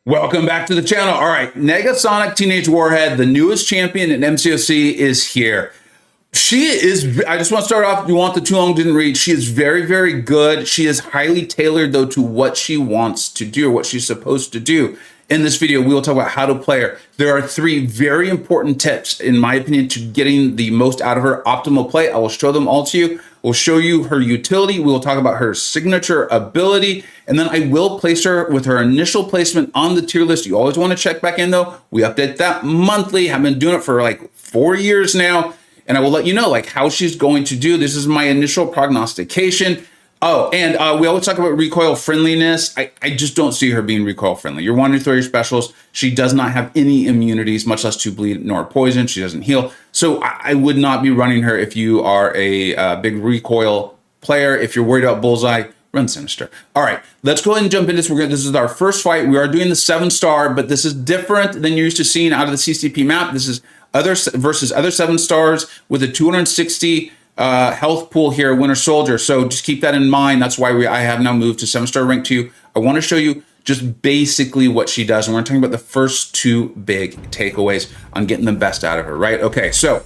Welcome back to the channel. All right, Negasonic Teenage Warhead, the newest champion in MCoC, is here. She is, I just want to start off, you want the too long didn't read. She is very, very good. She is highly tailored, though, to what she wants to do, or what she's supposed to do. In this video, we will talk about how to play her. There are 3 very important tips, in my opinion, to getting the most out of her optimal play. I will show them all to you. We'll show you her utility. We will talk about her signature ability. And then I will place her with her initial placement on the tier list. You always want to check back in, though. We update that monthly. I've been doing it for like 4 years now. And I will let you know like how she's going to do. This is my initial prognostication. Oh, and we always talk about recoil friendliness. I just don't see her being recoil friendly. You're wanting to throw your specials. She does not have any immunities, much less to bleed nor poison. She doesn't heal. So I would not be running her if you are a big recoil player. If you're worried about Bullseye, run Sinister. All right, let's go ahead and jump into this. This is our first fight. We are doing the 7-star, but this is different than you're used to seeing out of the CCP map. This is other versus other 7-stars with a 260 health pool here, Winter Soldier. So just keep that in mind. That's why I have now moved to 7-star rank 2. I want to show you just basically what she does. And we're talking about the first 2 big takeaways on getting the best out of her, right? Okay, so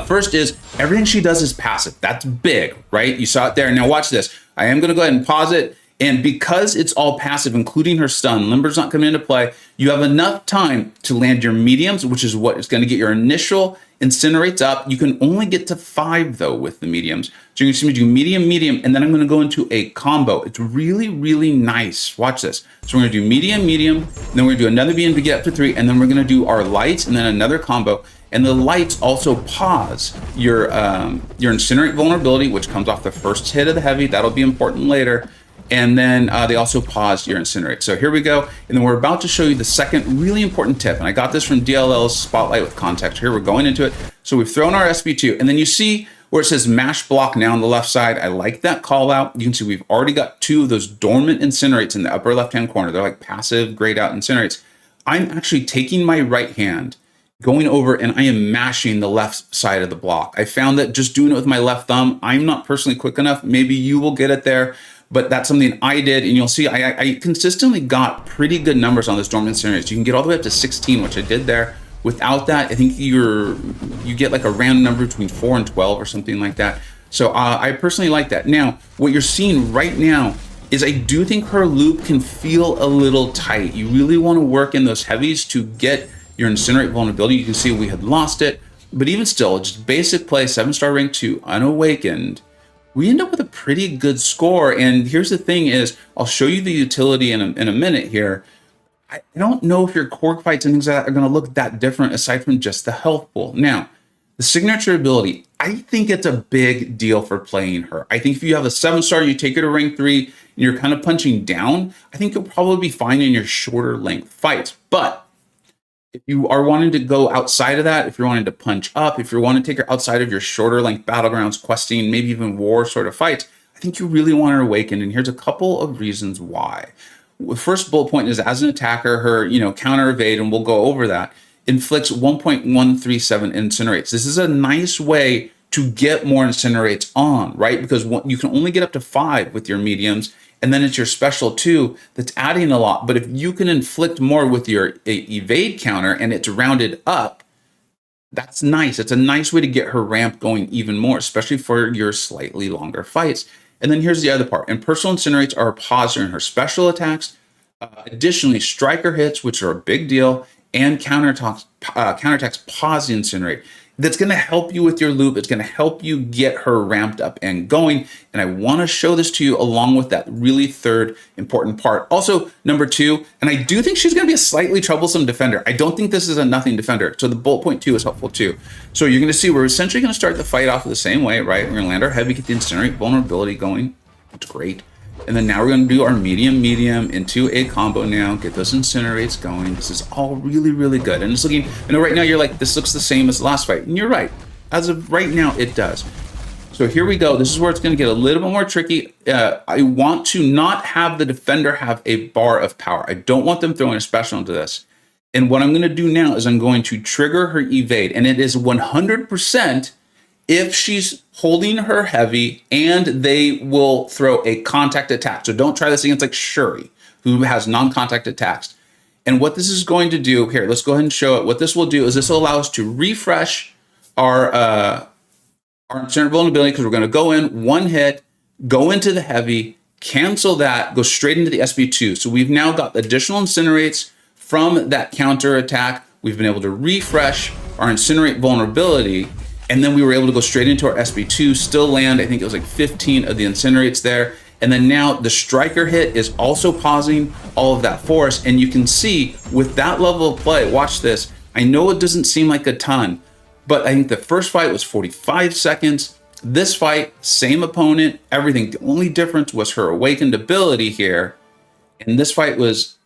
first is everything she does is passive. That's big, right? You saw it there. Now watch this. I am going to go ahead and pause it. And because it's all passive, including her stun, Limber's not coming into play, you have enough time to land your mediums, which is what is going to get your initial incinerates up. You can only get to 5, though, with the mediums. So you're going to see me do medium, medium, and then I'm going to go into a combo. It's really, really nice. Watch this. So we're going to do medium, medium, then we're going to do another medium to get up to 3, and then we're going to do our lights, and then another combo. And the lights also pause your incinerate vulnerability, which comes off the first hit of the heavy. That'll be important later. And then they also pause your incinerate. So here we go. And then we're about to show you the second really important tip. And I got this from DLL's Spotlight with context. Here we're going into it. So we've thrown our SB2. And then you see where it says mash block now on the left side. I like that call out. You can see we've already got 2 of those dormant incinerates in the upper left-hand corner. They're like passive grayed out incinerates. I'm actually taking my right hand, going over, and I am mashing the left side of the block. I found that just doing it with my left thumb, I'm not personally quick enough. Maybe you will get it there. But that's something I did, and you'll see I consistently got pretty good numbers on this dormant incinerates. You can get all the way up to 16, which I did there. Without that, I think you get like a random number between 4 and 12 or something like that. So I personally like that. Now, what you're seeing right now is I do think her loop can feel a little tight. You really want to work in those heavies to get your incinerate vulnerability. You can see we had lost it, but even still, just basic play, 7-star rank 2, unawakened. We end up with a pretty good score. And here's the thing is, I'll show you the utility in a minute here. I don't know if your core fights and things like that are going to look that different aside from just the health pool. Now, the signature ability, I think it's a big deal for playing her. I think if you have a 7-star, you take her to rank 3, and you're kind of punching down, I think you'll probably be fine in your shorter length fights. But if you are wanting to go outside of that, if you're wanting to punch up, if you're wanting to take her outside of your shorter length battlegrounds, questing, maybe even war sort of fights, I think you really want her awakened. And here's a couple of reasons why. The first bullet point is as an attacker, her counter evade, and we'll go over that, inflicts 1.137 incinerates. This is a nice way to get more incinerates on, right? Because you can only get up to 5 with your mediums. And then it's your special 2 that's adding a lot. But if you can inflict more with your evade counter and it's rounded up, that's nice. It's a nice way to get her ramp going even more, especially for your slightly longer fights. And then here's the other part. And personal incinerates are a pause during her special attacks. Additionally, striker hits, which are a big deal, and counterattacks pause the incinerate. That's going to help you with your loop. It's going to help you get her ramped up and going. And I want to show this to you along with that really third important part. Also, number 2, and I do think she's going to be a slightly troublesome defender. I don't think this is a nothing defender. So the bullet point 2 is helpful too. So you're going to see we're essentially going to start the fight off the same way, right? We're going to land our heavy, get the incinerate vulnerability going. It's great. And then now we're going to do our medium, medium into a combo now, get those incinerates going. This is all really, really good. And it's looking, I know right now you're like, this looks the same as the last fight. And you're right. As of right now, it does. So here we go. This is where it's going to get a little bit more tricky. I want to not have the defender have a bar of power. I don't want them throwing a special into this. And what I'm going to do now is I'm going to trigger her evade. And it is 100% if she's holding her heavy and they will throw a contact attack. So don't try this against like Shuri, who has non-contact attacks. And what this is going to do here, let's go ahead and show it. What this will do is this will allow us to refresh our incendiary vulnerability, because we're going to go in one hit, go into the heavy, cancel that, go straight into the SB2. So we've now got additional incinerates from that counter attack. We've been able to refresh our incinerate vulnerability, and then we were able to go straight into our SB2, still land, I think it was like 15 of the incinerates there. And then now the striker hit is also pausing all of that for us. And you can see with that level of play, watch this. I know it doesn't seem like a ton, but I think the first fight was 45 seconds. This fight, same opponent, everything. The only difference was her awakened ability here. And this fight was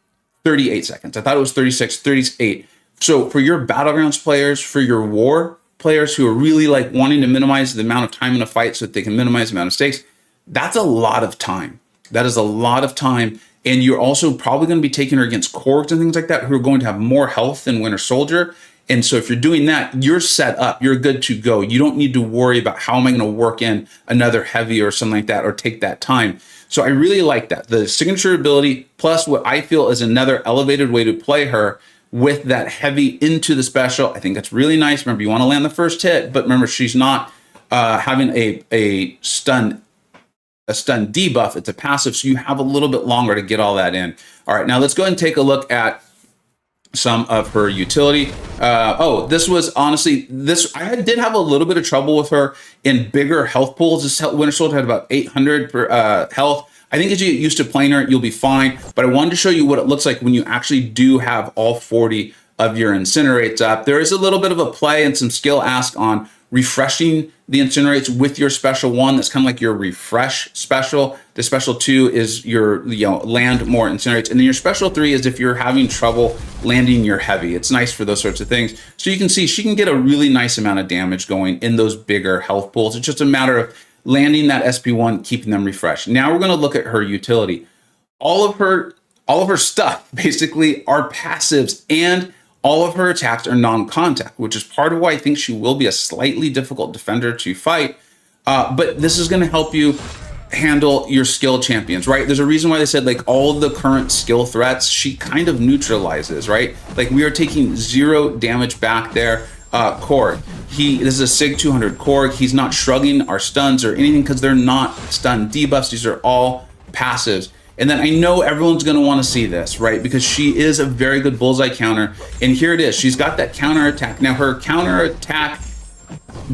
38 seconds. I thought it was 36, 38. So for your Battlegrounds players, for your war players who are really like wanting to minimize the amount of time in a fight so that they can minimize the amount of stakes, that's a lot of time. That is a lot of time. And you're also probably going to be taking her against Korgs and things like that, who are going to have more health than Winter Soldier. And so if you're doing that, you're set up, you're good to go. You don't need to worry about how am I going to work in another heavy or something like that, or take that time. So I really like that. The signature ability, plus what I feel is another elevated way to play her with that heavy into the special. I think that's really nice. Remember, you want to land the first hit, but remember, she's not having a stun debuff. It's a passive, so you have a little bit longer to get all that in. All right, now let's go ahead and take a look at some of her utility. This was honestly, I did have a little bit of trouble with her in bigger health pools. This Winter Soldier had about 800 per health. I think as you get used to playing her, you'll be fine. But I wanted to show you what it looks like when you actually do have all 40 of your incinerates up. There is a little bit of a play and some skill ask on refreshing the incinerates with your special one. That's kind of like your refresh special. The special 2 is your, land more incinerates. And then your special 3 is if you're having trouble landing your heavy. It's nice for those sorts of things. So you can see she can get a really nice amount of damage going in those bigger health pools. It's just a matter of landing that SP1, keeping them refreshed. Now we're going to look at her utility. All of her stuff basically are passives, and all of her attacks are non-contact, which is part of why I think she will be a slightly difficult defender to fight. But this is going to help you handle your skill champions, right? There's a reason why they said like all the current skill threats, she kind of neutralizes, right? Like we are taking 0 damage back there. Korg, this is a SIG 200 Korg. He's not shrugging our stuns or anything because they're not stun debuffs. These are all passives. And then I know everyone's going to want to see this, right? Because she is a very good Bullseye counter. And here it is. She's got that counter attack. Now her counter attack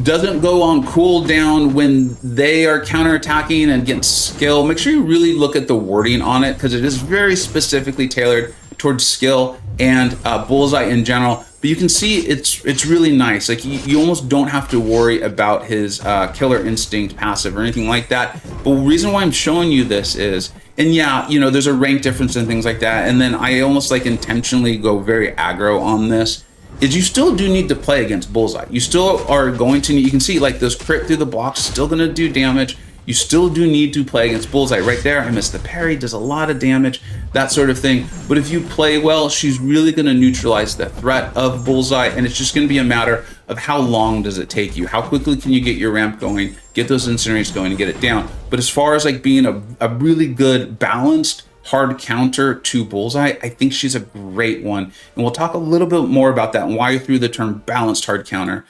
doesn't go on cooldown when they are counter attacking and getting skill. Make sure you really look at the wording on it, because it is very specifically tailored towards skill and Bullseye in general. But you can see it's really nice. Like you almost don't have to worry about his killer instinct passive or anything like that. But the reason why I'm showing you this is, and yeah, there's a rank difference and things like that. And then I almost like intentionally go very aggro on this, is you still do need to play against Bullseye. You still are going to need, you can see like those crit through the blocks still going to do damage. You still do need to play against Bullseye. Right there, I missed the parry, does a lot of damage, that sort of thing. But if you play well, she's really going to neutralize the threat of Bullseye, and it's just going to be a matter of how long does it take you? How quickly can you get your ramp going, get those incinerators going, and get it down? But as far as like being a really good, balanced, hard counter to Bullseye, I think she's a great one. And we'll talk a little bit more about that and why I threw the term balanced hard counter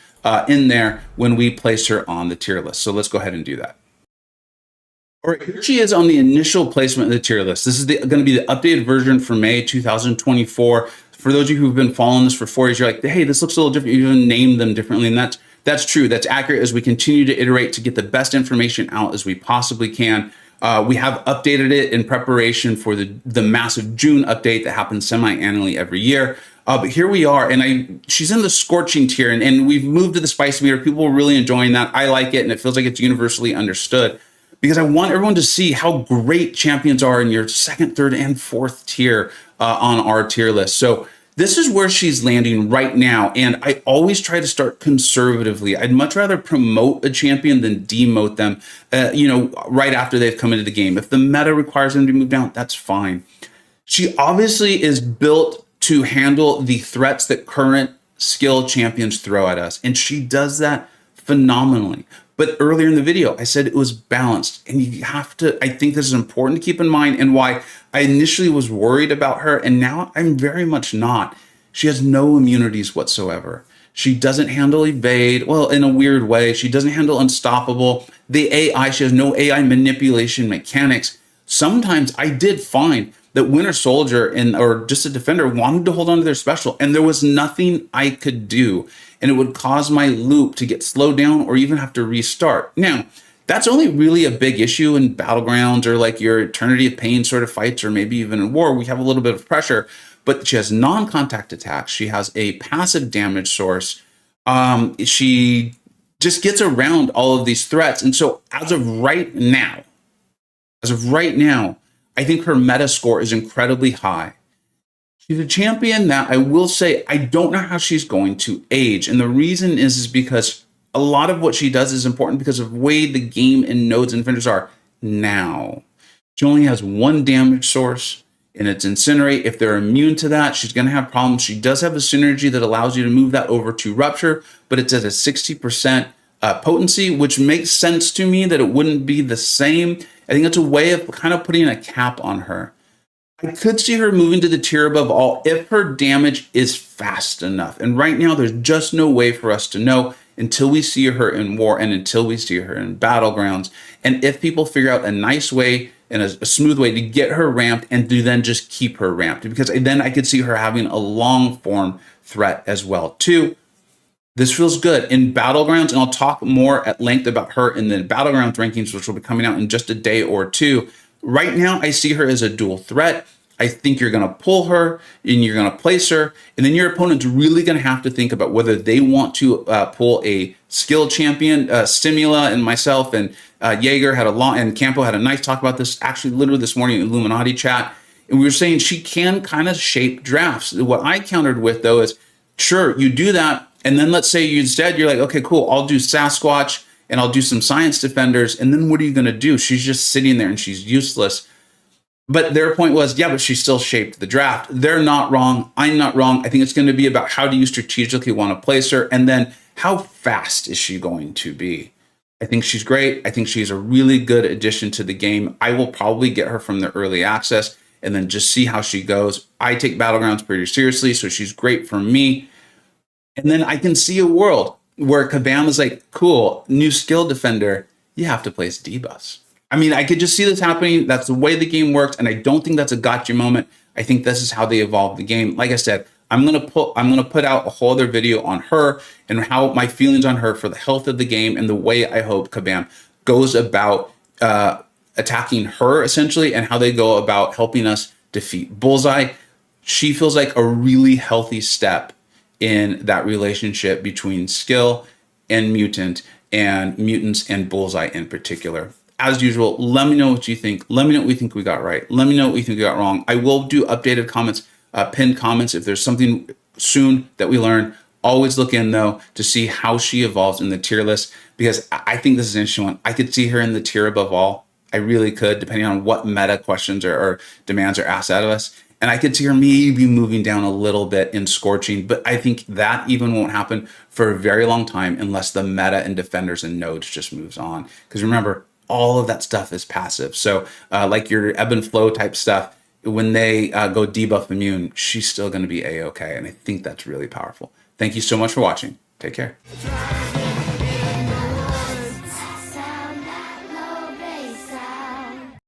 in there when we place her on the tier list. So let's go ahead and do that. All right, here she is on the initial placement of the tier list. This is going to be the updated version for May 2024. For those of you who've been following this for 4 years, you're like, hey, this looks a little different. You even named them differently, and that's true. That's accurate as we continue to iterate to get the best information out as we possibly can. We have updated it in preparation for the massive June update that happens semi-annually every year. But here we are, and she's in the scorching tier, and we've moved to the spice meter. People are really enjoying that. I like it, and it feels like it's universally understood, because I want everyone to see how great champions are in your second, third, and fourth tier on our tier list. So this is where she's landing right now. And I always try to start conservatively. I'd much rather promote a champion than demote them, right after they've come into the game. If the meta requires them to move down, that's fine. She obviously is built to handle the threats that current skill champions throw at us. And she does that phenomenally. But earlier in the video, I said it was balanced. And you have to, I think this is important to keep in mind, and why I initially was worried about her. And now I'm very much not. She has no immunities whatsoever. She doesn't handle evade, well, in a weird way. She doesn't handle unstoppable. The AI, she has no AI manipulation mechanics. Sometimes I did find that Winter Soldier or just a defender wanted to hold on to their special, and there was nothing I could do. And it would cause my loop to get slowed down or even have to restart. Now, that's only really a big issue in Battlegrounds or like your Eternity of Pain sort of fights, or maybe even in war. We have a little bit of pressure, but she has non-contact attacks. She has a passive damage source. She just gets around all of these threats. And so as of right now, I think her meta score is incredibly high. She's a champion that I will say, I don't know how she's going to age. And the reason is because a lot of what she does is important because of the way the game and nodes and defenders are now. She only has one damage source, and it's Incinerate. If they're immune to that, she's going to have problems. She does have a synergy that allows you to move that over to Rupture, but it's at a 60% potency, which makes sense to me that it wouldn't be the same. I think it's a way of kind of putting a cap on her. I could see her moving to the tier above all if her damage is fast enough. And right now, there's just no way for us to know until we see her in war and until we see her in Battlegrounds. And if people figure out a nice way and a smooth way to get her ramped and to then just keep her ramped, because then I could see her having a long form threat as well too. This feels good in Battlegrounds, and I'll talk more at length about her in the Battlegrounds rankings, which will be coming out in just a day or two. Right now, I see her as a dual threat. I think you're going to pull her and you're going to place her, and then your opponent's really going to have to think about whether they want to pull a skill champion. Stimula and myself and Jaeger had and Campo had a nice talk about this, actually literally this morning in Illuminati chat, and we were saying she can kind of shape drafts. What I countered with, though, is sure, you do that, and then let's say you instead, you're like, okay, cool, I'll do Sasquatch, and I'll do some Science Defenders, and then what are you going to do? She's just sitting there, and she's useless. But their point was, yeah, but she still shaped the draft. They're not wrong. I'm not wrong. I think it's going to be about how do you strategically want to place her, and then how fast is she going to be? I think she's great. I think she's a really good addition to the game. I will probably get her from the early access and then just see how she goes. I take Battlegrounds pretty seriously, so she's great for me. And then I can see a world where Kabam is like, cool, new skill defender, you have to place D-Bus. I mean, I could just see this happening. That's the way the game works, and I don't think that's a gotcha moment. I think this is how they evolve the game. Like I said, I'm gonna put out a whole other video on her and how my feelings on her for the health of the game and the way I hope Kabam goes about attacking her essentially, and how they go about helping us defeat Bullseye. She feels like a really healthy step in that relationship between skill and mutant, and mutants and Bullseye in particular. As usual, let me know what you think. Let me know what we think we got right. Let me know what we think we got wrong. I will do updated comments, pinned comments. If there's something soon that we learn, always look in though to see how she evolves in the tier list, because I think this is an interesting one. I could see her in the tier above all. I really could, depending on what meta questions or demands are asked out of us. And I could see her maybe moving down a little bit in Scorching, but I think that even won't happen for a very long time unless the meta and defenders and nodes just moves on. Because remember, all of that stuff is passive. So like your ebb and flow type stuff, when they go debuff immune, she's still going to be A-okay. And I think that's really powerful. Thank you so much for watching. Take care.